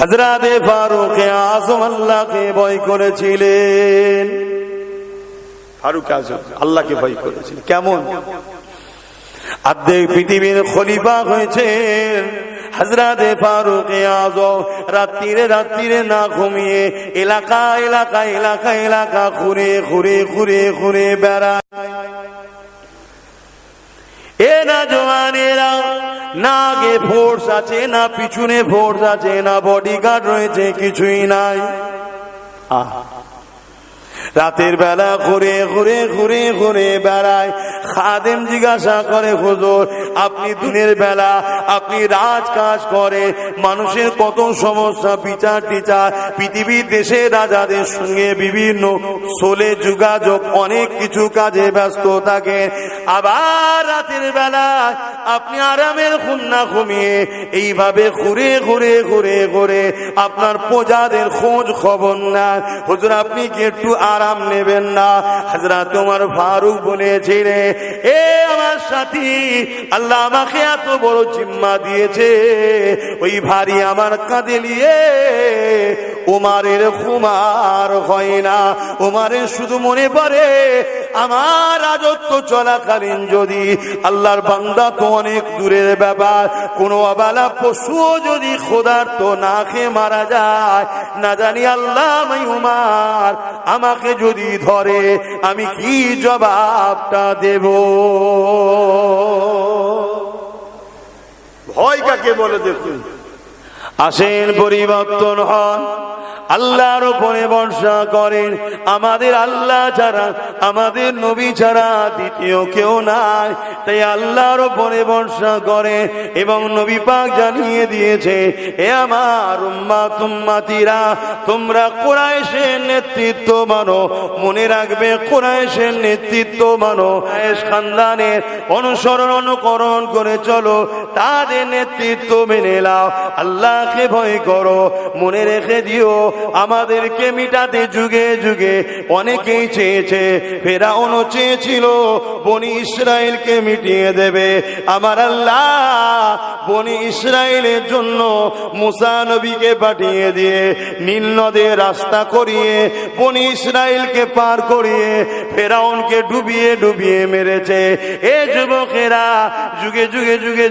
হযরতে ফারুক আযম আল্লাহকে ভয় করেছিলেন। ফারুক আযম আল্লাহকে ভয় করেছিলেন। কেমন? অর্ধেক পৃথিবীর খলিফা হয়েছেন হযরতে ফারুক আযম। রাত্রিরে না ঘুমিয়ে এলাকা ঘুরে বেড়ায়। এ না জওয়ানেরা, না আগে ফোর্স আছে, না পিছনে ফোর্স আছে, না বডিগার্ড রয়েছে, কিছুই নাই। রাতের বেলা ঘুরে বেড়ায়। খাদেম জিজ্ঞাসা করে, হুজুর আপনি দিনের বেলা আপনি রাজকাজ করে, মানুষের কত সমস্যা, বিচার টিচার, পৃথিবীর দেশের রাজাদের সঙ্গে বিভিন্ন সোলে যোগাযোগ, অনেক কিছু কাজে ব্যস্ত থাকে। আবার রাতের বেলা আপনি আরামের ঘুম না ঘুমিয়ে এইভাবে ঘুরে আপনার প্রজাদের খোঁজ খবর না। হুজুর আপনি কি একটু আরাম নেবেন না? হযরত ওমর ফারুক বলেছিলেন, এ আমার সাথী, আল্লাহ আমাকে এত বড় জিম্মা দিয়েছে, ওই ভারী আমার কাঁধে নিয়ে ওমরের ঘুমার হয় না। ওমরের শুধু মনে পড়ে আমার রাজত্ব চলাকালীন যদি আল্লাহর বান্দা তো অনেক দূরের ব্যাপার, কোনো অবালা পশুও যদি ক্ষুধার্ত না খেয়ে মারা যায়, না জানি আল্লাহ উমর আমাকে যদি ধরে আমি কি জবাবটা দেব? ভয় কাকে বলে দেখুন। আসেন পরিবর্তন হন, আল্লাহর উপরে ভরসা করেন। আমাদের আল্লাহ ছাড়া, আমাদের নবী ছাড়া দ্বিতীয় কেউ নাই, তাই আল্লাহর উপরে ভরসা করে। এবং নবী পাক জানিয়ে দিয়েছে, এ আমার উম্মতিরা, তোমরা কুরাইশের নেতৃত্ব মানো। মনে রাখবে, কুরাইশের নেতৃত্ব মানো, কুরাইশ খানদানের অনুকরণ করে চলো, তাদের নেতৃত্ব মেনে নাও, আল্লাহকে ভয় করো। মনে রেখে দিও, আমাদেরকে মিটাতে যুগে যুগে অনেকেই চেয়েছে। ফেরাউনও চেয়েছিল বনি ইসরায়েলকে মিটিয়ে দেবে। আমার আল্লাহ বনি ইসরায়েলের জন্য মুসা নবীকে পাঠিয়ে দিয়ে নীল নদের রাস্তা করিয়ে বনি ইসরায়েলকে পার করিয়ে ফেরাউনকে ডুবিয়ে মেরেছে। এ যুবকেরা, যুগে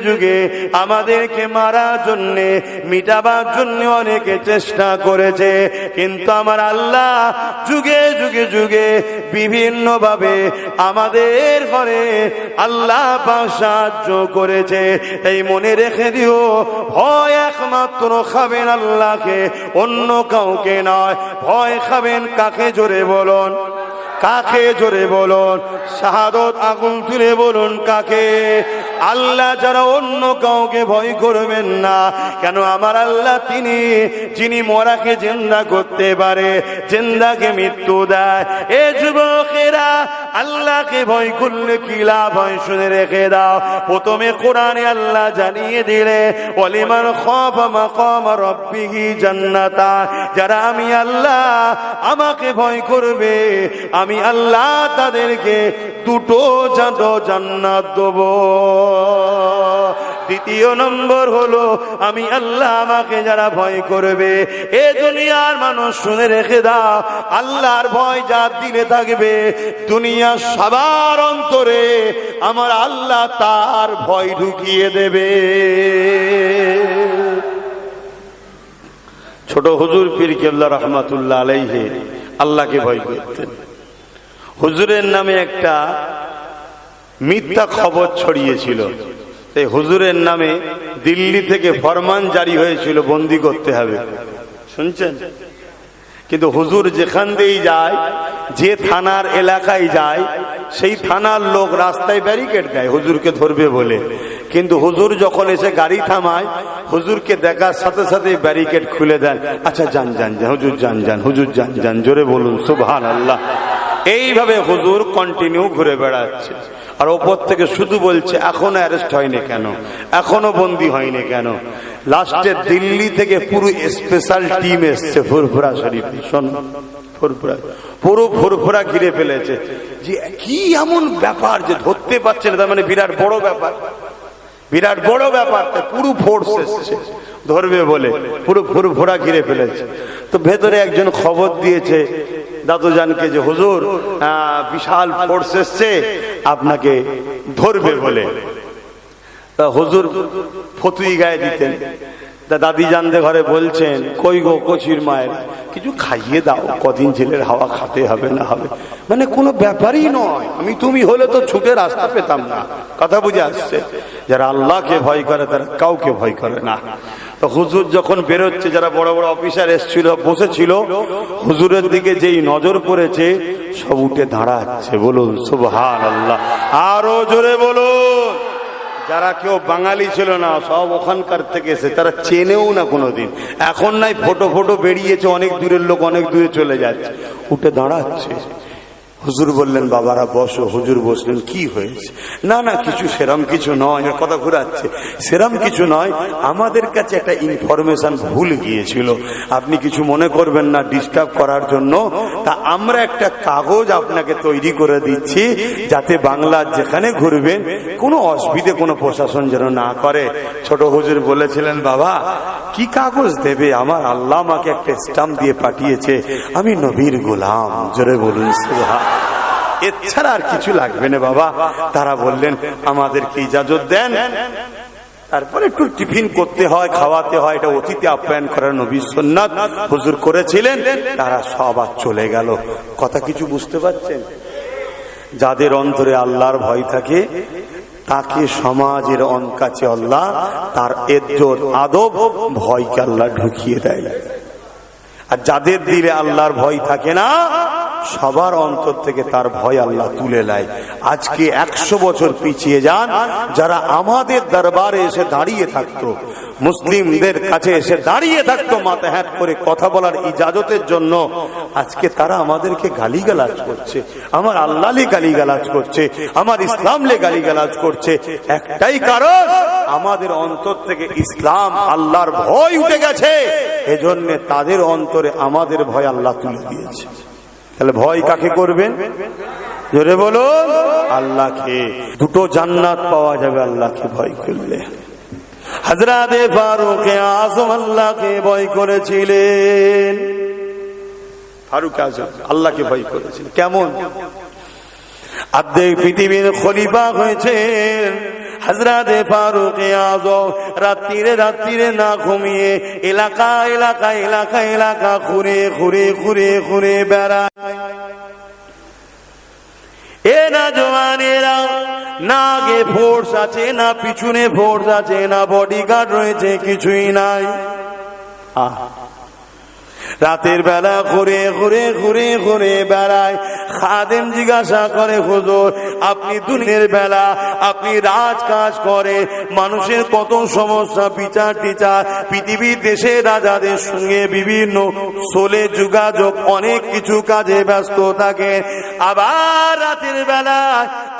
যুগে আমাদেরকে মারার জন্য, মিটাবার জন্য অনেকে চেষ্টা করেছে, কিন্তু আমার আল্লাহ যুগে বিভিন্ন ভাবে আমাদের ঘরে আল্লাহ পাক সাহায্য করেছে। তাই মনে রেখে দিও, ভয় একমাত্র খাবেন আল্লাহকে, অন্য কাউকে নয়। ভয় খাবেন কাকে? জোরে বলুন, কাকে? জোরে বলুন, শাহাদত আগুন তুলে বলুন, কাকে? আল্লাহ যারা, অন্য কাউকে ভয় করবেন না। কেন? আমার আল্লাহ তিনি, যিনি মরাকে জিন্দা করতে পারে, জিন্দাকে মৃত্যু দেয়। এ যুবকেরা, আল্লাহকে ভয় করলে কি লাভ হয় শুনে রেখে দাও। প্রথমে কোরআনে আল্লাহ জানিয়ে দিলে, ওয়ালিমান খাফা মাকাম রাব্বিহি জান্নাতা, যারা আমি আল্লাহ আমাকে ভয় করবে, আমি আল্লাহ তাদেরকে দুটো জান্নাত দেব। দ্বিতীয় নম্বর হলো, আমি আল্লাহ আমাকে যারা ভয় করবে, এ দুনিয়ার মানুষ শুনে রেখে দাও, আল্লাহর ভয় যার দিলে থাকবে, দুনিয়া সবার অন্তরে আমার আল্লাহ তার ভয় ঢুকিয়ে দেবে। ছোট হুজুর পীর কেবলা রহমাতুল্লাহ আলাইহি আল্লাহকে ভয় করতেন। হুজুরের নামে একটা মিথ্যা খবর ছড়িয়েছিল, এই হুজুরের নামে দিল্লি থেকে ফরমান জারি হয়েছিল, বন্দি করতে হবে। শুনছেন? কিন্তু হুজুর যেখান দিয়েই যায়, যে থানার এলাকায় যায়, সেই থানার লোক রাস্তায় ব্যারিকেড দেয় হুজুরকে ধরবে বলে। কিন্তু হুজুর যখন এসে গাড়ি থামায়, হুজুরকে দেখার সাথে সাথে ব্যারিকেড খুলে দেন। আচ্ছা যান হুজুর, যান হুজুর, যান, জোরে বলুন সুবহানাল্লাহ। এইভাবে হুজুর কন্টিনিউ ঘুরে বেড়াচ্ছে। আর ওপর থেকে শুধু বলছে, এখনো অ্যারেস্ট হয়নি কেন, এখনো বন্দী হয়নি কেন। লাস্টে দিল্লি থেকে পুরো স্পেশাল টিম এসছে ফুরফুরা শরীফ। শোন, পুরো ফুরফুরা ঘিরে ফেলেছে। যে কি এমন ব্যাপার যে ধরতে পারছে না, তার মানে বিরাট বড় ব্যাপার, বিরাট বড় ব্যাপার। পুরো ফোর্স এসছে। ধরবে বলে পুরো পুরো ঘোড়া ঘিরে ফেলেছে। তো ভেতরে একজন খবর দিয়েছে দাদুজানকে যে হুজুর বিশাল ফোর্স এসছে আপনাকে ধরবে বলে। তা হুজুর ফতুই গায়ে দিতেন। তা দাদি জানতে ঘরে বলছেন, কই গো কচির মায়ের, কিছু খাইয়ে দাও, কদিন জেলের হাওয়া খাতে হবে না হবে, মানে কোনো ব্যাপারই নয়, আমি তুমি হলে তো ছুটে রাস্তা পেতাম না। কথা বুঝে আসছে? যারা আল্লাহকে ভয় করে তারা কাউকে ভয় করে না। তো হুজুর যখন বেরোচ্ছে, যারা বড় বড় অফিসার এসেছিল বসেছিল, হুজুরের দিকে যেই নজর পড়েছে সব উঠে দাঁড়াচ্ছে। বলুন সুবহানাল্লাহ, আরো জোরে বলুন। যারা কেউ বাঙালি ছিল না সব ওখানকার থেকে এসে, তারা চেনেও না কোনোদিন। এখন নাই ফটো ফটো বেরিয়েছে, অনেক দূরের লোক অনেক দূরে চলে যাচ্ছে, উঠে দাঁড়াচ্ছে। হুজুর বললেন বাবারা বসো। হুজুর বসলেন। কি হয়েছে? না না কিছু, সেরম কিছু নয়, কথা ঘুরাচ্ছে, সেরম কিছু নয়, আমাদের কাছে একটা ইনফরমেশন ভুল গিয়েছিল, আপনি কিছু মনে করবেন না ডিস্টার্ব করার জন্য, তা আমরা একটা কাগজ আপনাকে তৈরি করে দিচ্ছি, যাতে বাংলার যেখানে ঘুরবেন কোনো অসুবিধে কোনো প্রশাসন যেন না করে। ছোট হুজুর বলেছিলেন বাবা কি কাগজ দেবে, আমার আল্লাহ আমাকে একটা স্টাম্প দিয়ে পাঠিয়েছে, আমি নবীর গোলাম। জোরে বলুন সুবহান। এছাড়া আর কিছু লাগবে না বাবা। তারা বললেন আমাদেরকে ইজাজত দেন। তারপরে একটু টিফিন করতে হয়, খাওয়াতে হয়, এটা অতিথি আপ্যায়ন করার নবীর সুন্নাত, হুজুর করেছিলেন। তারা সব আর চলে গেল। কথা কিছু বুঝতে পারছেন? যাদের অন্তরে আল্লাহর ভয় থাকে তাকে সমাজের কাছে আল্লাহ তার ইজ্জত আদব ভয়কে আল্লাহ ঢুকিয়ে দেয়। আর যাদের দিলে আল্লাহর ভয় থাকে না সবার অন্তর থেকে তার ভয় আল্লাহ তুলে নেয়। আজকে 100 বছর পিছিয়ে যান, যারা আমাদের দরবারে এসে দাঁড়িয়ে থাকতো, মুসলিমদের কাছে এসে দাঁড়িয়ে থাকতো মাথা হ্যাট করে কথা বলার ইজাজতের জন্য, আজকে তারা আমাদেরকে গালিগালাজ করছে, আমার আল্লাহলে গালিগালাজ করছে, আমার ইসলামলে গালিগালাজ করছে। একটাই কারণ, আমাদের অন্তর থেকে ইসলাম আল্লাহর ভয় উঠে গেছে, এজন্য তাদের অন্তরে আমাদের ভয় আল্লাহ তুলে দিয়েছে। তাহলে ভয় কাকে করবেন? জোরে বলুন আল্লাহকে। দুটো জান্নাত পাওয়া যাবে আল্লাহকে ভয় করলে। হযরত ফারুক আযম আল্লাহকে ভয় করেছিলেন। ফারুক আযম আল্লাহকে ভয় করেছিলেন। কেমন? অর্ধেক পৃথিবীর খলিফা হয়েছেন হযরত ফারুক আযম। রাত্রিরে রাত্রিরে না ঘুমিয়ে এলাকা এলাকা এলাকা এলাকা ঘুরে ঘুরে ঘুরে ঘুরে বেড়ায়। এ না জওয়ানেরা, না আগে ফোর্স আছে, না পিছনে ফোর্স আছে, না বডিগার্ড রয়েছে, কিছুই নাই। রাতের বেলা ঘুরে ঘুরে ঘুরে ঘুরে বেড়ায়। খাদেম জিজ্ঞাসা করে হুজুর আপনি দিনের বেলা আপনি রাজ কাজ করে, মানুষের কত সমস্যা, বিচার টিচার, পৃথিবীর দেশে রাজাদের সঙ্গে বিভিন্ন সোলে যোগাযোগ, অনেক কিছু কাজে ব্যস্ত থাকে, আবার রাতের বেলা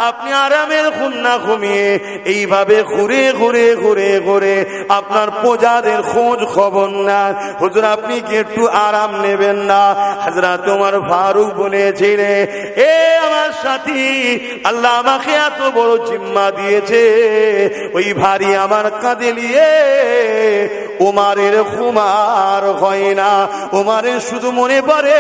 আপনি আরামের ঘুম না ঘুমিয়ে এইভাবে ঘুরে ঘুরে ঘুরে ঘুরে আপনার প্রজাদের খোঁজ খবর না, হুজুর আপনি কি একটু আরাম নেবেন না? হযরত ওমর ফারুক বলেছিলেন, এ আমার সাথী, আল্লাহ আমাকে এত বড় জিম্মা দিয়েছে, ওই ভারী আমার কাঁধে নিয়ে ওমরের খুমার হয় না। ওমরের শুধু মনে পড়ে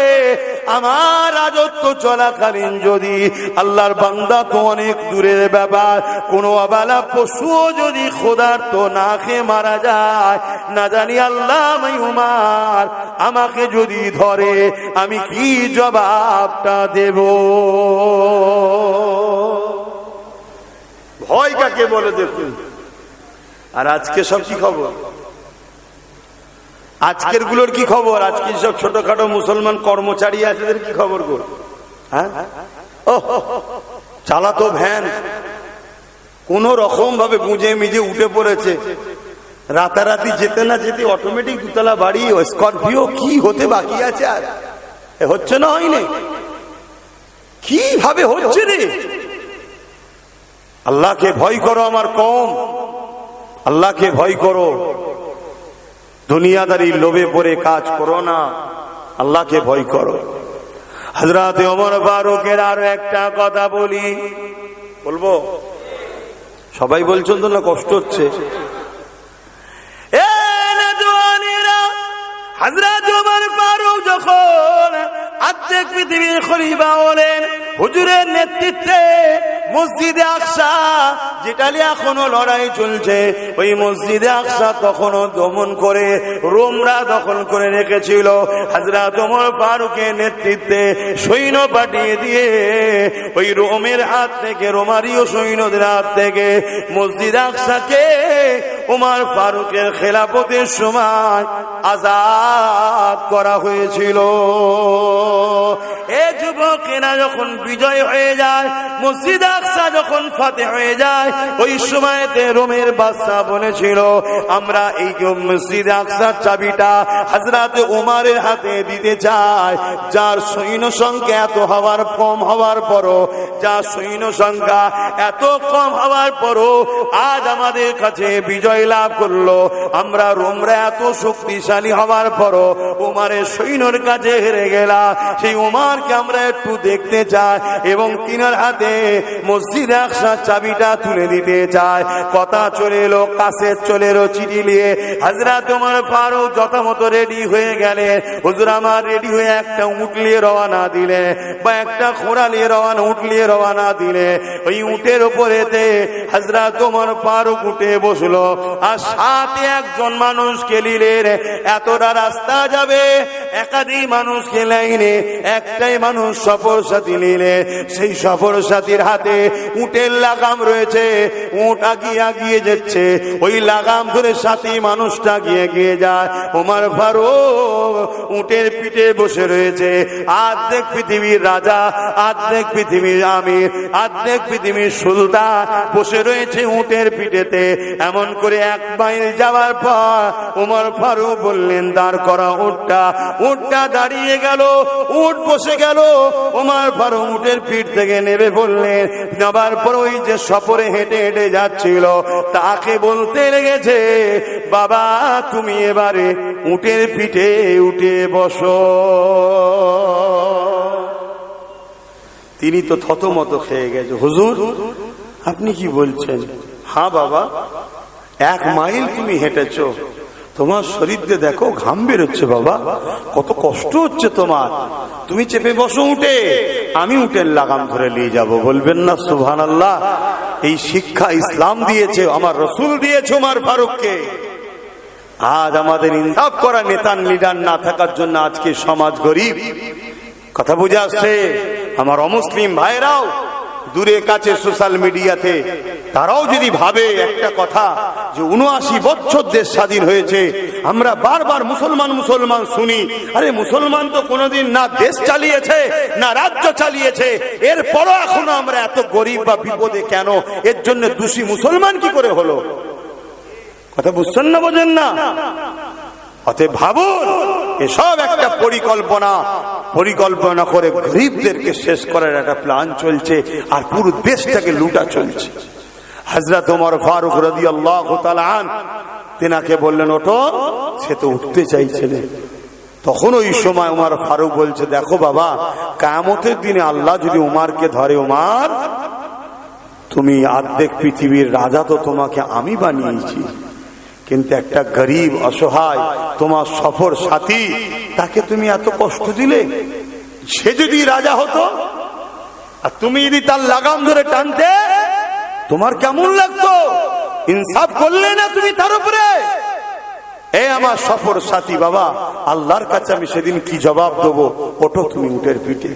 আমার রাজত্ব চলাকালীন যদি আল্লাহর বান্দা তো অনেক দূরের ব্যাপার, কোনো অবেলা পশুও যদি ক্ষুধার্ত না খেয়ে মারা যায়, না জানি আল্লাহ উমর আমাকে যদি ধরে আমি কি জবাবটা দেব? ভয় কাকে বলে দেখুন। আর আজকে সব কি খবর? আজকের গুলোর কি খবর? আজকে সব ছোটখাটো মুসলমান কর্মচারী আছে, কি খবর গো? হ্যাঁ, চালাতো ভ্যান কোন রকম ভাবে গুঁজে মিজে উঠে পড়েছে, রাতারাতি যেতে না যেতে অটোমেটিক দুতলা বাড়ি, স্করপিও, কি হতে বাকি আছে? আর হচ্ছে না, হয়নি, কিভাবে হচ্ছে রে? আল্লাহকে ভয় করো আমার কওম, আল্লাহকে ভয় করো, দুনিয়াদারি লোভে পড়ে কাজ করো না, আল্লাহকে ভয় করো। হযরত ওমর ফারুকের আরো একটা কথা বলি, বলবো? সবাই বলছেন তো, না কষ্ট হচ্ছে? হযরত ওমর ফারুক যখন অর্ধেক পৃথিবীর খলিফা হলেন, হুজুরের নেতৃত্বে মসজিদে আকসা, যেটা নিয়ে এখনো লড়াই চলছে, ওই মসজিদে আকসা তখনও দমন করে রোমরা দখল করে রেখেছিল। হযরত ওমর ফারুকের নেতৃত্বে সৈন্য পাঠিয়ে দিয়ে ওই রোমের হাত থেকে, রোমারীয় সৈন্যদের হাত থেকে মসজিদ আকসাকে ওমর ফারুকের খেলাফতের সময় আজাদ করা হয়েছিল। এ যুবকেরা যখন বিজয় হয়ে যায়, মসজিদ আকসা যখন ফাতে হয়ে যায়, ওই সময়তে রোমের বাদশা বলেছিল, আমরা এই মসজিদ আকসার চাবিটা হযরত ওমরের হাতে দিতে চাই, যার সৈন্য সংখ্যা এত হওয়ার কম হওয়ার পরও, যার সৈন্য সংখ্যা এত কম হওয়ার পরও আজ আমাদের কাছে বিজয় লাভ করলো। আমরা রোমরা এত শক্তিশালী হওয়ার পরও ওমরের সৈন্যর কাছে হেরে গেলাম। সেই ওমরকে আমরা একটু দেখতে চাই এবং তিনার হাতে মসজিদ আকসার চাবিটা তুলে দিতে চাই। কথা চলে এলো, কাছের চলে এলো, চিঠি নিয়ে হযরত ওমর ফারুক যথামতো রেডি হয়ে গেলেন। হুজুর আমার রেডি হয়ে একটা উট নিয়ে রওনা দিলে, বা একটা ঘোড়া নিয়ে রওনা, উট নিয়ে রওনা দিলে, ওই উটের উপরেতে হযরত ওমর ফারুক উঠে বসলো, আর সাথে একজন মানুষকে নিলেন। এতটা রাস্তা যাবে, একাধিক মানুষকে লাইনে, একটাই মানুষ সফর সাথী নিলে, সেই সফর সাথীর হাতে উটের লাগাম রয়েছে, উট আগিয়ে যাচ্ছে, ওই লাগাম ধরে সাথী মানুষটা গিয়ে যায়। ওমর ফারুক উটের পিঠে বসে রয়েছে। অর্ধেক পৃথিবীর রাজা, অর্ধেক পৃথিবীর আমির, অর্ধেক পৃথিবীর সুলতান বসে রয়েছে উটের পিঠেতে। এমন করে 1 মাইল যাওয়ার পর ওমর ফারুক বললেন, দাঁড় করা উটটা। উটটা দাঁড়িয়ে গেল, উট বসে গেল। ওমর ফারুক উটের পিঠ থেকে নেমে বললেন, নামার পর ওই যে সফরে হেঁটে হেঁটে যাচ্ছিল তাকে বলতে লেগেছে, বাবা তুমি এবারে উটের পিঠে উঠে বসো। তিনি তো থতমত খেয়ে গেছে, হুজুর আপনি কি বলছেন? হ্যাঁ বাবা, 1 মাইল তুমি হেঁটেছো, তোমার শরীরে দেখো ঘাম বেরোচ্ছে বাবা, কত কষ্ট হচ্ছে তোমার, তুমি চেপে বসো উঠে, আমি উটের লাগাম ধরে নিয়ে যাব। বলবেন না সুবহানাল্লাহ? এই শিক্ষা ইসলাম দিয়েছে, আমার রসুল দিয়েছে ওমর ফারুককে। আজ আমাদের ইনসাফ করা নেতা লিডার না থাকার জন্য আজকে সমাজ গরিব। কথা বুঝে আসছে? আমার অমুসলিম ভাইরাও দূরে কাছে সোশ্যাল মিডিয়াতে তারাও যদি ভাবে একটা কথা যে 79 বছর দেশ স্বাধীন হয়েছে, আমরা বারবার মুসলমান মুসলমান শুনি, আরে মুসলমান তো কোনোদিন না দেশ চালিয়েছে না রাজ্য চালিয়েছে, এরপরও এখনো আমরা এত গরিব বা বিপদে কেন? এর জন্য দোষী মুসলমান কি করে হলো? কথা বুঝছেন না, বোঝেন না? অতএব ভাবুন, এসব একটা পরিকল্পনা করে গরিবদেরকে শেষ করার একটা প্ল্যান চলছে, আর পুরো দেশটাকে লুটা চলছে। হযরত ওমর ফারুক রাদিয়াল্লাহু তাআলা আনহু তেনাকে বললেন, ওঠো। সে তো উঠতে চাইছিলেন। তখন ওই সময় ওমর ফারুক বলছে, দেখো বাবা, কিয়ামতের দিনে আল্লাহ যদি উমারকে ধরে, উমার তুমি অর্ধেক পৃথিবীর রাজা তো তোমাকে আমি বানিয়েছি, কিন্তু একটা গরিব অসহায় তোমার সফর সাথী, তাকে তুমি এত কষ্ট দিলে। সে যদি রাজা হতো আর তুমি যদি তার লাগাম ধরে টানতে, তোমার কেমন লাগতো? ইনসাফ করলে না তুমি তার উপরে? এ আমার সফর সাথী বাবা, আল্লাহর কাছে আমি সেদিন কি জবাব দেবো? ওঠো তুমি উটের পিঠে।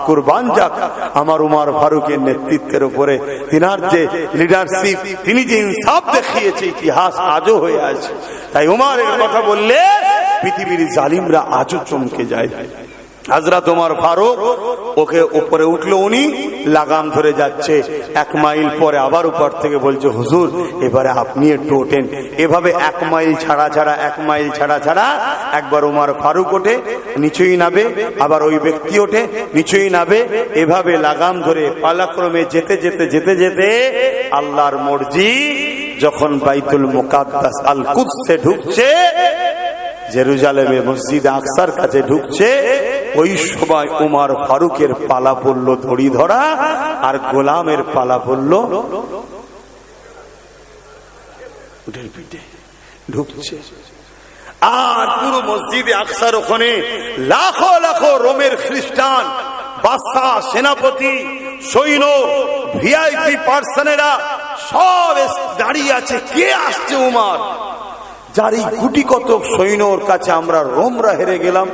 কুরবান যাক আমার উমর ফারুকের নেতৃত্বের উপরে, তিনার যে লিডারশিপ, তিনি যে ইনসাফ দেখিয়েছে, ইতিহাস আজও হয়ে আছে। তাই উমরের কথা বললে পৃথিবীর জালিমরা আজও চমকে যায়। হযরত ওমর ফারুক ওকে উপরে উঠলো, উনি লাগাম ধরে যাচ্ছে। 1 মাইল পরে আবার উপর থেকে বলছে, হুজুর এবারে আপনি একটু ওঠেন। এভাবে 1 মাইল ছাড়া ছাড়া 1 মাইল ছাড়া ছাড়া একবার ওমর ফারুক ওঠে, নিচেই নাবে, আবার ওই ব্যক্তি ওঠে, নিচেই নাবে। এভাবে লাগাম ধরে পালাক্রমে যেতে যেতে যেতে যেতে আল্লাহর মর্জি যখন বাইতুল মুকাদ্দাস আল কুদসে ঢুকছে, জেরুজালেমে মসজিদ আকসার কাছে ঢুকছে, ওই সময় ওমর ফারুকের পালা পড়লো ধরি ধরা, আর গোলামের পালা পড়লো উটের পিঠে ঢুকছে। আর পুরো মসজিদে আকসার ওখানে লাখো লাখো রোমের খ্রিস্টান বাদশা, সেনাপতি, সৈন্য, ভিআইপি পার্সনেরা সব দাঁড়িয়ে আছে। কে আসছে? উমার। যার এই গুটি কতক সৈন্যর কাছে আমরা রোমরা হেরে গেলাম।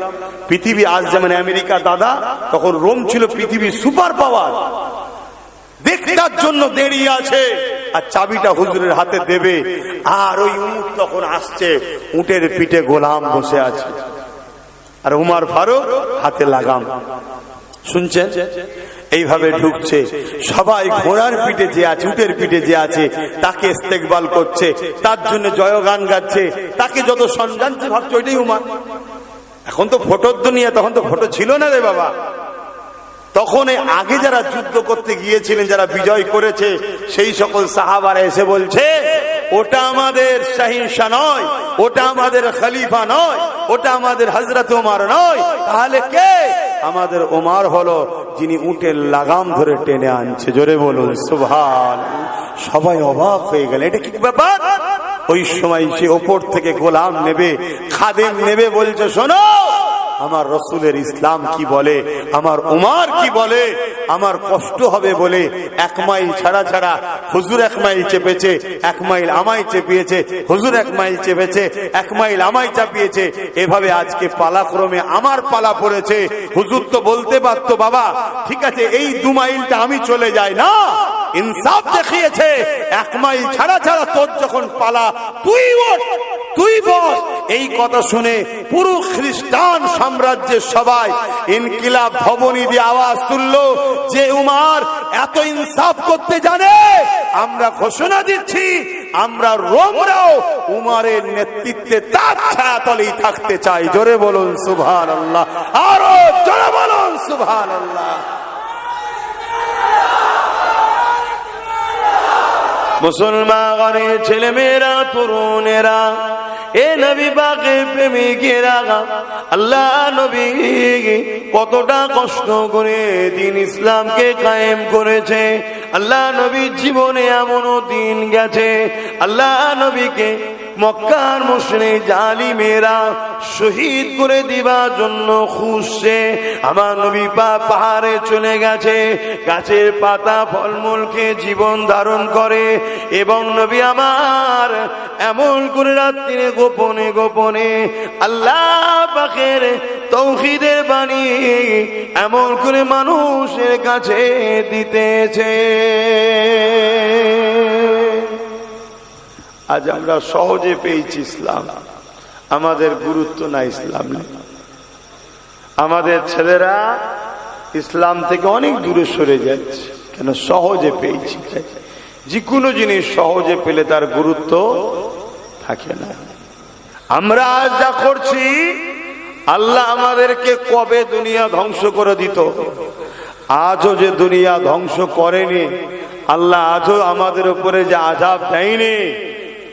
পৃথিবী আজ যেমন আমেরিকা দাদা, তখন রোম ছিল পৃথিবীর সুপার পাওয়ার। দেখতার জন্য দাঁড়িয়ে আছে আর চাবিটা হুজুরের হাতে দেবে। আর ওই উট তখন আসছে, উটের পিঠে গোলাম বসে আছে আর উমার ফারুক হাতে লাগাম। শুনছেন? এইভাবে ঢুকছে, সবাই ঘোড়ার পিঠে যে আছে, উটের পিঠে যে আছে তাকে ইস্তেকবাল করছে, তার জন্য জয়গান গাচ্ছে, তাকে যত সম্মান ভাবছে ওইটাই উমার। এখন তো ফটোর দুনিয়া, তখন তো ফটো ছিল না রে বাবা। তখন আগে যারা যুদ্ধ করতে গিয়েছিলেন, যারা বিজয় করেছে, সেই সকল সাহাবারা এসে বলছে ওটা আমাদের শাহিনশাহ নয়, ওটা আমাদের খলিফা নয়, ওটা আমাদের হযরত ওমর নয়। তাহলে কে? আমাদের ওমর হলো যিনি উটের লাগাম ধরে টেনে আনছে। জোরে বলুন সুবহানাল্লাহ। সবাই অবাক হয়ে গেল, এটা কি ব্যাপার? ওই সময় সে ওপর থেকে গোলাম নেবে, খাদেম নেবে, বলছে শোনো আমার রসুলের ইসলাম কি বলে, আমার উমার কি বলে। আমার কষ্ট হবে বলে 1 মাইল ছাড়া ছাড়া হুজুর 1 মাইল চেপেছে, 1 মাইল আমায় চেপিয়েছে, হুজুর 1 মাইল চেপেছে, 1 মাইল আমায় চাপিয়েছে। এভাবে আজকে পালাক্রমে আমার পালা পড়েছে। হুজুর তো বলতে পারতো বাবা ঠিক আছে এই 2 মাইলটা আমি চলে যাই, না, ইনসাফ দেখিয়েছে 1 মাইল ছাড়া ছাড়া তোর যখন পালা তুই ওঠ, তুই বস। এই কথা শুনে পুরো খ্রিস্টান সাম্রাজ্যের সবাই ইনকিলাব ভবনী দিয়ে আওয়াজ তুললো যে উমার এত ইনসাফ করতে জানে। আমরা ঘোষণা দিচ্ছি আমরা রোমরাও উমারের নেতৃত্বে তার ছায়াতলেই থাকতে চাই। জোরে বলুন সুবহানাল্লাহ, আরো জোরে বলুন সুবহানাল্লাহ। মুসলমানের ছেলে মেয়েরা, তরুণেরা, এ নবী পাকের প্রেমিকেরা, আল্লাহ নবী কতটা কষ্ট করে দিন ইসলামকে কায়েম করেছে। আল্লাহ নবীর জীবনে এমনও দিন গেছে আল্লাহ নবীকে মক্কার মুশরিক জালিমেরা শহীদ করে দিবার জন্য খুঁজছে। আমার নবী পাহাড়ে চলে গেছে, গাছের পাতা ফলমূল খেয়ে জীবন ধারণ করে। এবং নবী আমার এমন করে রাত্রিরে গোপনে গোপনে আল্লাহ পাকের তৌহিদের বাণী এমন করে মানুষের কাছে দিতেছে। আজ আমরা সহজে পেয়েছি ইসলাম, আমাদের গুরুত্ব না ইসলাম নেই। আমাদের ছেলেরা ইসলাম থেকে অনেক দূরে সরে যাচ্ছে, কেন? সহজে পেয়েছি। যে কোনো জিনিস সহজে পেলে তার গুরুত্ব থাকে না। আমরা আজ যা করছি আল্লাহ আমাদেরকে কবে দুনিয়া ধ্বংস করে দিত, আজও যে দুনিয়া ধ্বংস করেনি, আল্লাহ আজও আমাদের উপরে যে আযাব দেয়নি,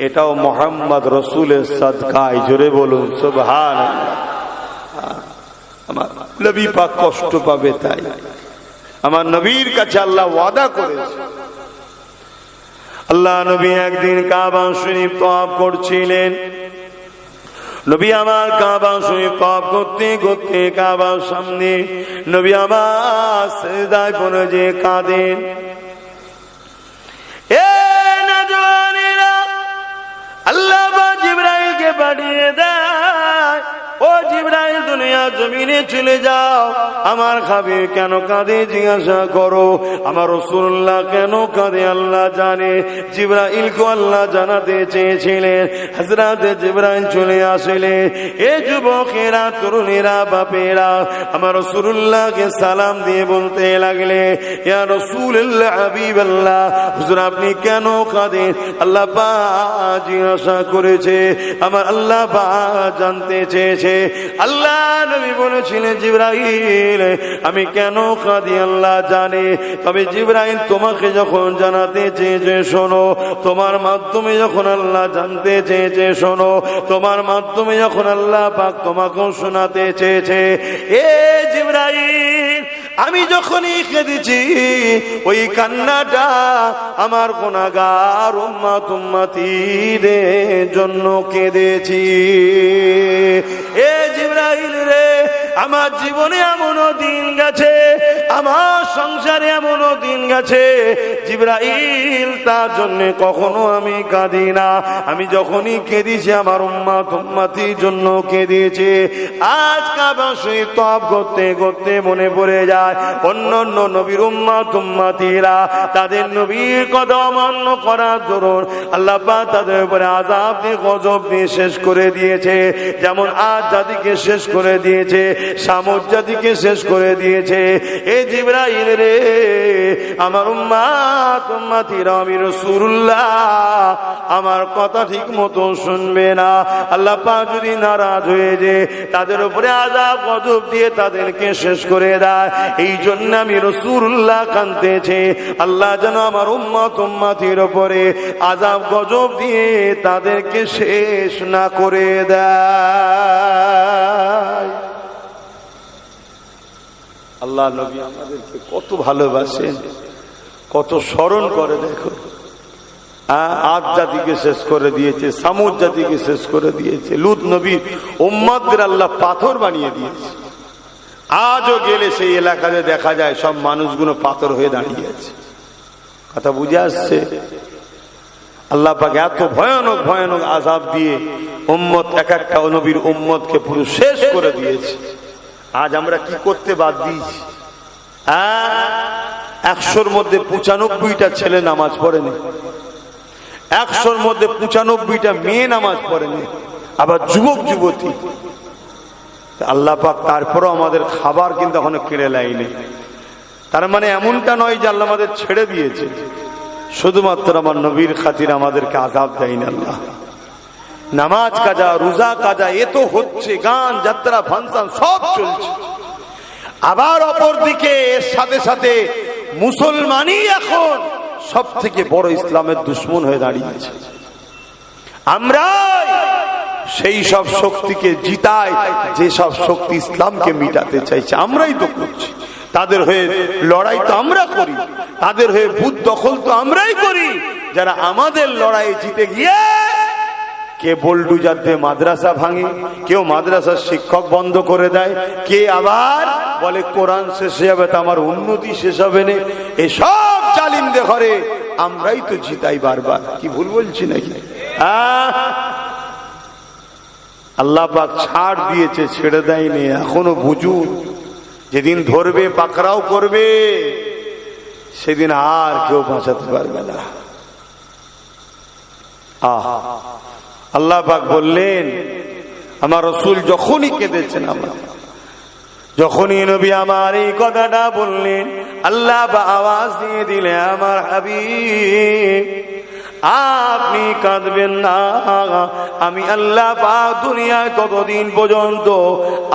এটাও মুহাম্মদ রাসূলের সাদকায়। জোরে বলুন সুবহানাল্লাহ। আমার নবী পাক কষ্ট পাবে, তাই আমার নবীর কাছে আল্লাহ ওয়াদা করেছে। আল্লাহ নবী একদিন কাবা শরীফ তওয়াফ করছিলেন। নবী আমার কাবা শরীফ তওয়াফ করতে করতে কাবার সামনে নবী আমার সিজদায় পড়ে যে কাঁদেন। আল্লাহ জিবরাইলকে পাঠিয়ে দেয়, ও জিবরাইল দুনিয়া জমিনে চলে যাও, আমার হাবিব কেন কাঁদে জিজ্ঞাসা করো। আমার রাসূলুল্লাহ কেন কাঁদে আল্লাহ জানে। জিবরাইলকে আল্লাহ জানাতে চেয়েছিলেন। হযরত জিবরাইল চলে আসলেন। এ যুবকেরা, তরুণেরা, বাপেরা আমার রাসূলুল্লাহকে সালাম দিয়ে বলতে লাগলে, ইয়া রাসূলুল্লাহ, হাবিবাল্লাহ, হুজুর আপনি কেন কাঁদেন? আল্লাহ পাক জিজ্ঞাসা করেছে, আমার আল্লাহ পাক জানতে চেয়েছে। আল্লাহ নবী বলেছিলেন, জিবরাইল আমি কেন কাঁদি আল্লাহ জানে, তবে জিবরাইল তোমাকে যখন জানাতে চেয়েছে শোনো, তোমার মাধ্যমে যখন আল্লাহ জানতে চেয়েছে শোনো, তোমার মাধ্যমে যখন আল্লাহ পাক তোমাকেও শোনাতে চেয়েছে। এ জিবরাইল আমি যখনই কেঁদেছি ওই কান্নাটা আমার গুনাহগার উম্মত উম্মতীদের জন্য কেঁদেছি। এ জিবরাইল রে, আমার জীবনে এমনও দিন গেছে, আমার সংসারে এমনও দিন গেছে জিবরাইল তার জন্য কখনো আমি কাঁদি না। আমি যখনই কেঁদেছি আমার উম্মত উম্মতির জন্য কেঁদেছি। আজ কাবার শরীফ তওয়াফ করতে করতে মনে পড়ে যায় অন্য অন্য নবীর উম্মত উম্মতিরা তাদের নবীর কথা অমান্য করার দরুন আল্লাহ পাক তাদের উপরে আযাব দিয়ে গজব দিয়ে শেষ করে দিয়েছে। যেমন আদ জাতিকে শেষ করে দিয়েছে, সামুদ জাতিকে শেষ করে দিয়েছে। এ জিবরাইল রে, আমার উম্মত উম্মতিরা আমি রাসূলুল্লাহ আমার কথা ঠিক মতো শুনবে না। আল্লাহ পাক যদি নারাজ হয়ে যে তাদের উপরে আযাব গজব দিয়ে তাদেরকে শেষ করে দেয়, এই জন্য আমি রাসূলুল্লাহ কাঁদতেছি আল্লাহ যেন আমার উম্মত উম্মতির উপরে আযাব গজব দিয়ে তাদেরকে শেষ না করে দেয়। আল্লাহ নবী আমাদেরকে কত ভালোবাসেন, কত স্মরণ করে। দেখো, আদ জাতিকে শেষ করে দিয়েছে, সামুদ জাতিকে শেষ করে দিয়েছে, লূত নবীর উম্মতদের আল্লাহ পাথর বানিয়ে দিয়েছে। আজও গেলে সেই এলাকাতে দেখা যায় সব মানুষগুলো পাথর হয়ে দাঁড়িয়ে আছে। কথা বুঝে আসছে? আল্লাহ পাক এত ভয়ানক ভয়ানক আযাব দিয়ে উম্মত এক একটা নবীর উম্মতকে পুরো শেষ করে দিয়েছে। আজ আমরা কি করতে বাদ দিয়েছি? 100-র মধ্যে 95টা ছেলে নামাজ পড়েনি, 100-র মধ্যে 95টা মেয়ে নামাজ পড়েনি, আবার যুবক যুবতী। আল্লাহ পাক তারপরও আমাদের খাবার কিন্তু এখনো কিনে লাইনি। তার মানে এমনটা নয় যে আল্লাহ আমাদের ছেড়ে দিয়েছে, শুধুমাত্র আমার নবীর খাতির আমাদেরকে আযাব দেয়নি আল্লাহ। নামাজ কাজা, রোজা কাজা এ তো হচ্ছে, গান যাত্রা ফাংশন সব চলছে। আবার অপর দিকে এর সাথে সাথে মুসলমানই এখন সব থেকে বড় ইসলামের দুশ্মন হয়ে দাঁড়িয়েছে। আমরা সেই সব শক্তিকে জিতাই যে সব শক্তি ইসলামকে মিটাতে চাইছে, আমরাই তো করছি। তাদের হয়ে লড়াই তো আমরা করি, তাদের হয়ে বুথ দখল তো আমরাই করি। যারা আমাদের লড়াই জিতে গিয়ে কে বোল্ডুজার দিয়ে মাদ্রাসা ভাঙে, কেউ মাদ্রাসার শিক্ষক বন্ধ করে দেয়, কে আবার বলে কোরআন শেষ হবে তো আমার উন্নতি শেষ হবে না। এসব জালিমদের ঘরে আমরাই তো জিতাই বারবার। কি ভুল বলছি নাকি? আল্লাহ পাক ছাড় দিয়েছে, ছেড়ে দেয়নি। এখনো বুঝুন, যেদিন ধরবে পাকড়াও করবে সেদিন আর কেউ বাঁচাতে পারবে না। আল্লাহ পাক বললেন, আমার রাসূল যখনই কেঁদেছেন, আমার যখনই নবী আমার এই কথাটা বললেন, আল্লাহ বা আওয়াজ দিয়ে দিলে, আমার হাবিব আপনি কাঁদবেন না। আমি আল্লাহ পাক দুনিয়ায় ততদিন পর্যন্ত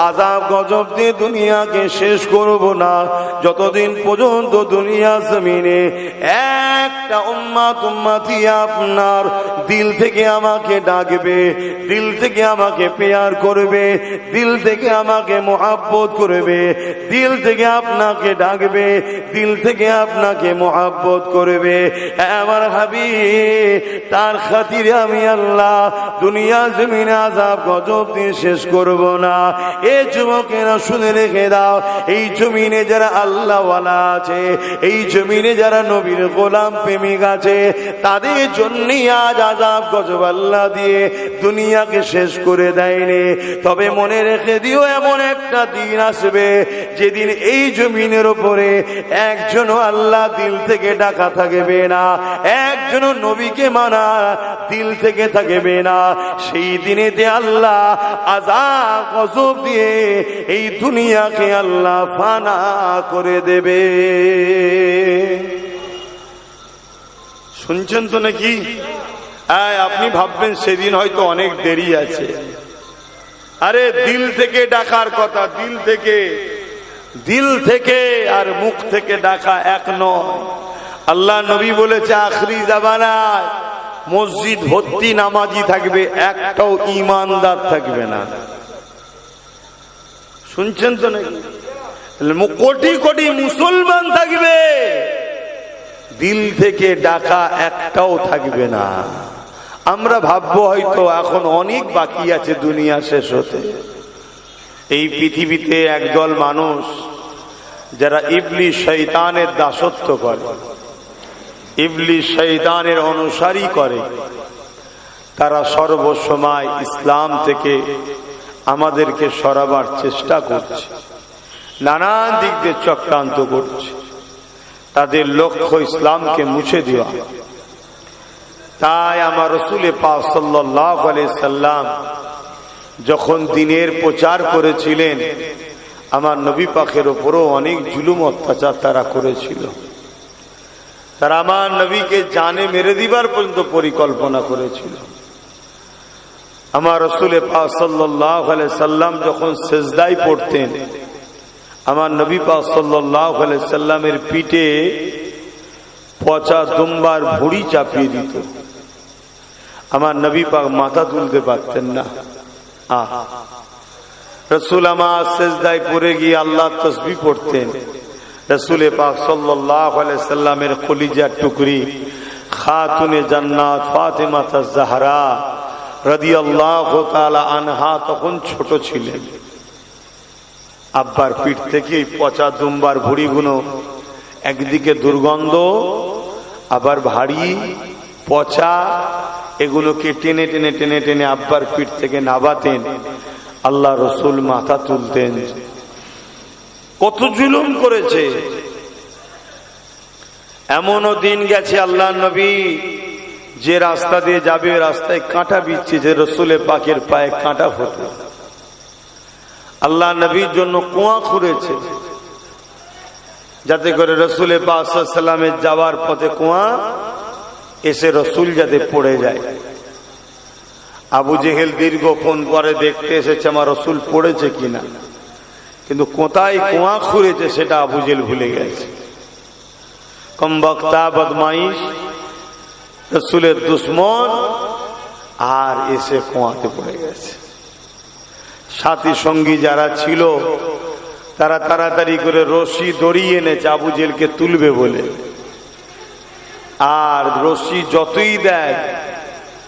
আযাব গজব দিয়ে দুনিয়াকে শেষ করব না যতদিন পর্যন্ত দুনিয়া জমিনে একটা উম্মত উম্মতি আপনার দিল থেকে আমাকে ডাকবে, দিল থেকে আমাকে প্যার করবে, দিল থেকে আমাকে মোহাব্বত করবে, দিল থেকে আপনাকে ডাকবে, দিল থেকে আপনাকে মোহাব্বত করবে। আমার হাবিব তার খাতিরে আমি আল্লাহ দুনিয়া জমিনে আযাব গজব দিয়ে শেষ করব না। এই যুবকেরা শুনে রেখে দাও, এই জমিনে যারা আল্লাহ ওয়ালা আছে, এই জমিনে যারা নবীর গোলাম প্রেমিক আছে, তাদের জন্যই আজ আযাব গজব আল্লাহ দিয়ে দুনিয়াকে শেষ করে দেয়নি। তবে মনে রেখে দিও, এমন একটা দিন আসবে যেদিন এই জমিনের উপরে একজনও আল্লাহ দিল থেকে ডাকা থাকবে না, একজনও নবীকে মানা দিল থেকে থাকবে না। সেই দিনেতে আল্লাহ আযাব গজব দিয়ে এই দুনিয়াকে আল্লাহ ফানা করে দেবে। শুনছেন তো নাকি? আপনি ভাববেন সেদিন হয়তো অনেক দেরি আছে। আরে দিল থেকে ডাকার কথা, দিল থেকে, দিল থেকে আর মুখ থেকে ডাকা এক নয়। আল্লাহ নবী বলেছে আখরি জামানায় মসজিদ ভর্তি নামাজি থাকবে, একটাও ইমানদার থাকবে না। শুনছেন তো নাকি? কোটি কোটি মুসলমান থাকবে, দিল থেকে ডাকা একটাও থাকবে না। আমরা ভাববো হয়তো এখন অনেক বাকি আছে দুনিয়া শেষ হতে। এই পৃথিবীতে একদল মানুষ যারা ইবলিস শয়তানের দাসত্ব করে, ইবলিস শয়তানের অনুসারী করে, তারা সর্বসময় ইসলাম থেকে আমাদেরকে সরাবার চেষ্টা করছে, নানান দিক দিয়ে চক্রান্ত করছে। তাদের লক্ষ্য ইসলামকে মুছে দেওয়া। তাই আমার রাসূল পাক সাল্লাল্লাহু আলাইহি সাল্লাম যখন দ্বীনের প্রচার করেছিলেন, আমার নবী পাকের উপরও অনেক জুলুম অত্যাচার তারা করেছিল। তারা আমার নবীকে জানে মেরে দিবার পর্যন্ত পরিকল্পনা করেছিল। আমার রাসূল পাক সাল্লাল্লাহু আলাইহি সাল্লাম যখন সিজদায় পড়তেন, আমার নবী পাক সাল্লাল্লাহু আলাইহি সাল্লামের পিঠে পচা দুম্বার ভুঁড়ি চাপিয়ে দিত। আমার নবী পাক মাথা তুলতে পারতেন না। রাসূল আমার সিজদায় পড়ে গিয়ে আল্লাহ তাসবিহ পড়তেন। রাসূল পাক সাল্লাল্লাহু আলাইহি সাল্লামের কলিজার টুকরি খাতুনে জান্নাত ফাতেমা আয-জাহরা রাদিয়াল্লাহু তাআলা আনহা তখন ছোট ছিলেন। আব্বার পিঠ থেকে এই পচা দুম্বার ভুঁড়িগুলো একদিকে দুর্গন্ধ, আবার ভারী পচা, এগুলোকে টেনে টেনে টেনে টেনে আব্বার পিঠ থেকে নাবাতেন। আল্লাহ রসুল মাথা তুলতেন। কত জুলুম করেছে। এমনও দিন গেছে আল্লাহ নবী যে রাস্তা দিয়ে যাবে রাস্তায় কাঁটা বিচ্ছে, যে রসুলের পাকের পায়ে কাঁটা ফোটে। আল্লাহ নবীর জন্য কুয়া খুঁড়েছে যাতে করে রসুলের পাক সাল্লাল্লাহু আলাইহি ওয়াসাল্লামের যাওয়ার পথে কুয়া এসে রসুল যাতে পড়ে যায়। আবু জেহেল দীর্ঘক্ষণ পরে দেখতে এসেছে আমার রসুল পড়েছে কিনা, কিন্তু কোথায় কুয়া খুঁড়েছে সেটা আবু জেহেল ভুলে গেছে। কমবক্তা বদমাইশ রসুলের দুশ্মন, আর এসে কুয়াতে পড়ে গেছে। সাথী সঙ্গী যারা ছিল তারা তাড়াতাড়ি করে রশি দড়ি এনেছে আবু জেহেলকে তুলবে বলে। আর রশি যতই দেয়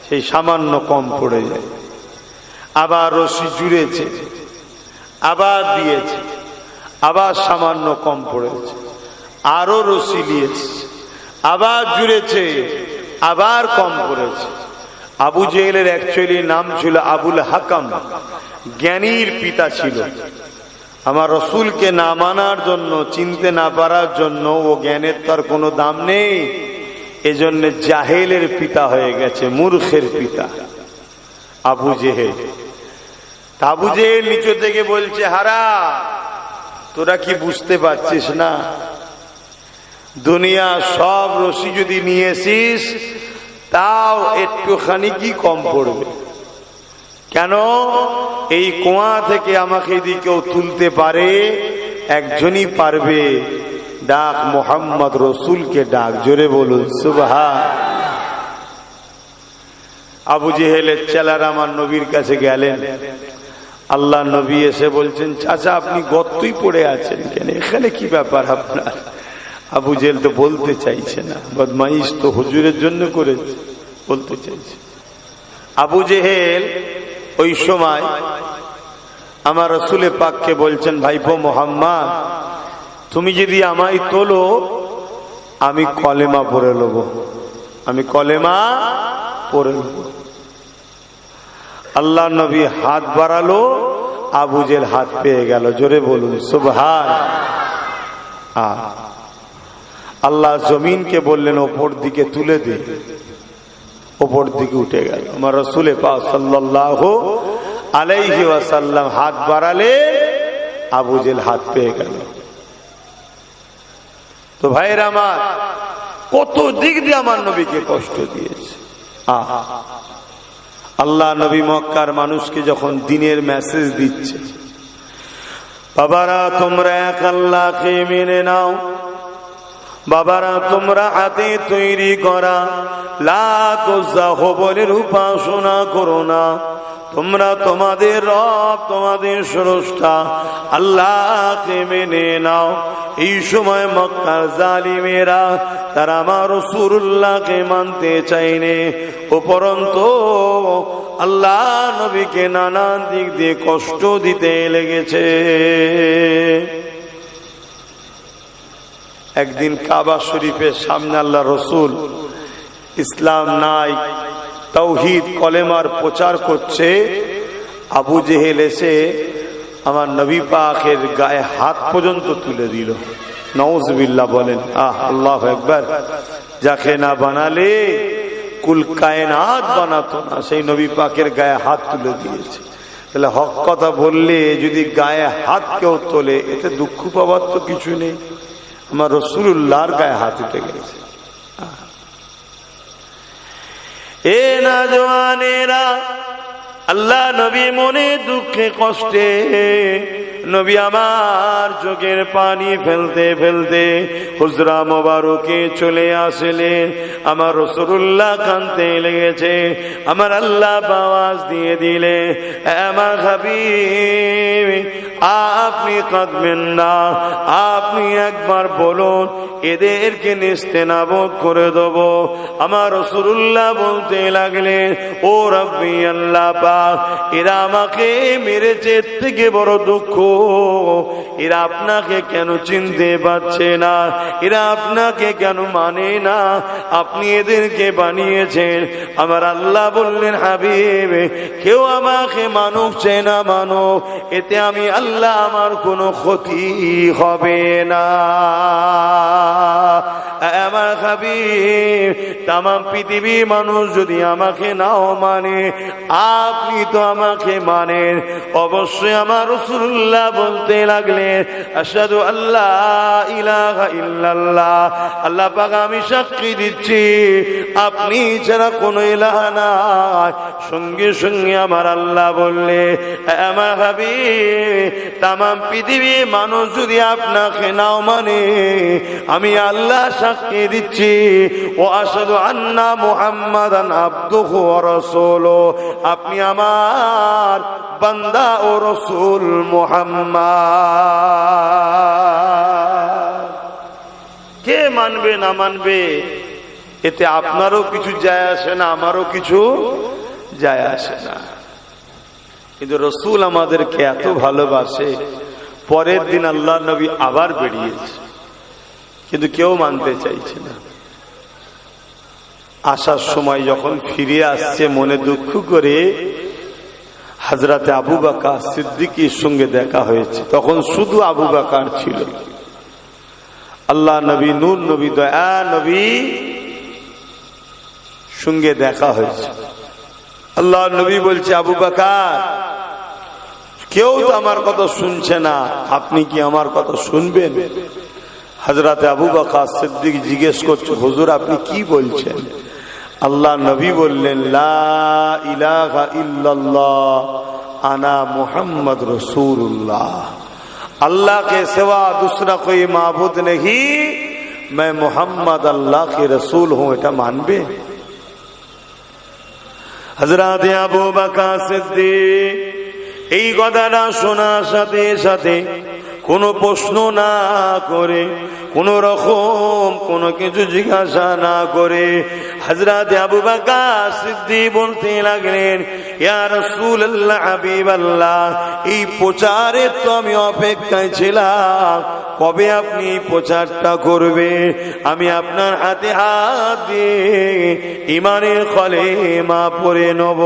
সেই সামান্য কম পড়ে যায়। আবার রশি জুড়েছে, আবার দিয়েছে, আবার সামান্য কম পড়েছে। আরো রশি নিয়েছে, আবার জুড়েছে, আবার কম পড়েছে। আবু জেহেলের অ্যাকচুয়ালি নাম ছিল আবুল হাকাম, জ্ঞানীর পিতা ছিল। আমার রসুলকে না মানার জন্য, চিনতে না পারার জন্য, ও জ্ঞানের তার কোনো দাম নেই, এজন্য জাহেলের পিতা হয়ে গেছে, মূর্খের পিতা আবু জেহেল। আবু জেহেল নিচু থেকে বলছে, হারা তোরা কি বুঝতে পারছিস না, দুনিয়া সব রশি যদি নিয়েছিস তাও একটুখানি কি কম পড়বে। কেন? এই কুয়া থেকে আমাকে যদি কেউ তুলতে পারে, একজনই পারবে, ডাক মোহাম্মদ রসুলকে ডাক। জোরে বলুন সুবহান। আবু জেহেলের চেলারা আমার নবীর কাছে গেলেন। আল্লাহ নবী এসে বলছেন, চাচা আপনি গর্তই পড়ে আছেন কেন, এখানে কি ব্যাপার আপনার? আবু জেহেল তো বলতে চাইছে না, বদমাইশ তো হুজুরের জন্য করেছে, বলতে চাইছে। আবু জেহেল ওই সময় আমার রসুলের পাককে বলছেন, ভাইপো মোহাম্মদ তুমি যদি আমায় তোলো আমি কলেমা পড়ে নেব, আমি কলেমা পড়ে নেব। আল্লাহ নবী হাত বাড়ালো, আবু জেহেল হাত পেয়ে গেল। জোরে বলুন সুবহান। আল্লাহ জমিনকে বললেন ওপর দিকে তুলে দে, ওপর দিকে উঠে গেল। আমার রাসূল পাক সাল্লাল্লাহু আলাইহি ওয়াসাল্লাম হাত বাড়ালে আবু জেহেল হাত পেয়ে গেল। তো ভাইয়ের আমার, কত দিক দিয়ে আমার নবীকে কষ্ট দিয়েছে। আল্লাহ নবী মক্কার মানুষকে যখন দ্বীনের মেসেজ দিচ্ছে, বাবারা তোমরা এক আল্লাহকে মেনে নাও, বাবারা তোমরা হাতে তৈরি করা লাত উজ্জা হুবলের উপাসনা করো না, তোমরা তোমাদের রব, তোমাদের স্রষ্টা আল্লাহকে মেনে নাও। এই সময় মক্কার জালিমেরা তারা আমার রাসূলুল্লাহকে মানতে চাইনি, উপরন্তু আল্লাহ নবীকে নানান দিক দিয়ে কষ্ট দিতে লেগেছে। একদিন কাবা শরীফের সামনে আল্লাহ রসুল ইসলাম নাই, তাওহীদ কলেমার প্রচার করছে। আবু জেহেল এসে আমার নবী পাকের গায়ে হাত পর্যন্ত তুলে দিল। নাউজুবিল্লাহ বলেন। আল্লাহু আকবার। যাকে না বানালে কুল কায়নাত বানাতো না, সেই নবী পাকের গায়ে হাত তুলে দিয়েছে। তাহলে হক কথা বললে যদি গায়ে হাত কেউ তোলে, এতে দুঃখ পাবার তো কিছু নেই। আমার রাসূলুল্লাহর গায়ে হাত উঠে গেছে। এ না জওয়ানেরা, আল্লাহ নবী মনে দুঃখে কষ্টে, নবী আমার চোখের পানি ফেলতে ফেলতে হুজরা মোবারকে চলে আসলেন। আমার রাসূলুল্লাহ কাঁদতে লেগেছে। আমার আল্লাহ আওয়াজ দিয়ে দিলে, আমার হাবিব আপনি কাঁদবেন না, আপনি একবার বলুন এদেরকে নেস্তেনাবুদ করে দেব। আমার রাসূলুল্লাহ বলতে লাগলেন, ও রব্বি আল্লাহ পাক, এরা আমাকে মেরেছে, এর থেকে বড় দুঃখ এরা আপনাকে কেন চিনতে পারছে না, এরা আপনাকে কেন মানে না, আপনি এদেরকে বানিয়েছেন। আমার আল্লাহ বললেন, হাবিব কেউ আমাকে মানুক চাই না মানুক, এতে আমি আল্লাহ আমার কোনো ক্ষতি হবে না। আমার হাবিব তামাম পৃথিবীর মানুষ যদি আমাকে নাও মানে, আপনি তো আমাকে মানেন। অবশ্যই আমার রাসূলুল্লাহ বলতে লাগলেন, আশহাদু আল্লা ইলাহা ইল্লাল্লাহ, আল্লাহ পাক আমি সাক্ষী দিচ্ছি আপনি ছাড়া কোনো ইলাহ নাই। সঙ্গে সঙ্গে আমার আল্লাহ বললে, আমার হাবিব তামাম পৃথিবীর মানুষ যদি আপনাকে নাও মানে, আমি আল্লাহ সাক্ষী দিচ্ছি ও আশহাদু আন্না মুহাম্মাদান আবদুহু ওয়া রাসূলুহু, আপনি আমার বান্দা ও রাসূল মুহাম্মদ। কে মানবে না মানবে এতে আপনারও কিছু যায় আসে না, আমারও কিছু যায় আসে না। কিন্তু রাসূল আমাদেরকে এত ভালোবাসে, পরের দিন আল্লাহ নবী আবার বেরিয়েছে, কিন্তু কেউ মানতে চাইছে না। আসার সময় যখন ফিরে আসছে মনে দুঃখ করে, হযরতে আবু বকর সিদ্দিকীর সঙ্গে দেখা হয়েছে। তখন শুধু আবু বকর ছিল। আল্লাহ নবী নূর নবী দয়া নবী সঙ্গে দেখা হয়েছে। আল্লাহ নবী বলছে, আবু বকর কেউ তো আমার কথা শুনছে না, আপনি কি আমার কথা শুনবেন? হযরতে আবু বকর সিদ্দিক জিজ্ঞেস করছে, হুজুর আপনি কি বলছেন? আল্লাহ নবী বললেন, লা ইলাহা ইল্লাল্লাহ আনা মুহাম্মদ রাসূলুল্লাহ, अल्लाह के सिवा दूसरा कोई माबूद नहीं, मैं मोहम्मद अल्लाह के रसूल हूं। এটা মানবে? হযরত আবু বকর সিদ্দিক এই কথাটা শোনার সাথে সাথে কোনো প্রশ্ন না করে, কোন রকম কোনো কিছু জিজ্ঞাসা না করে হযরত আবু বকর সিদ্দিক বলতে লাগলেন, ইয়া রাসূলুল্লাহ হাবিবাল্লাহ, এই প্রচারে তো আমি অপেক্ষায় ছিলাম, কবে আপনি প্রচারটা করবে? আমি আপনার হাতে হাত দিয়ে ঈমানের কলেমা পড়ে নেব।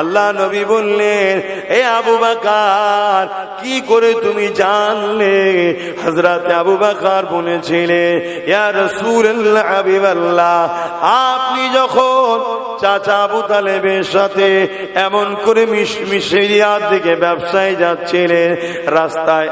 আল্লাহ নবী বললেন, এ আবু বকর কি করে তুমি জানলে? হযরত আবু বকর বলেছিলেন, ইয়া রাসূলুল্লাহ হাবিবাল্লাহ, আপনি যখন চাচা আবু তালেবের সাথে এমন করে মিশরিয়ার দিকে ব্যবসায় যাচ্ছিলেন, রাস্তায়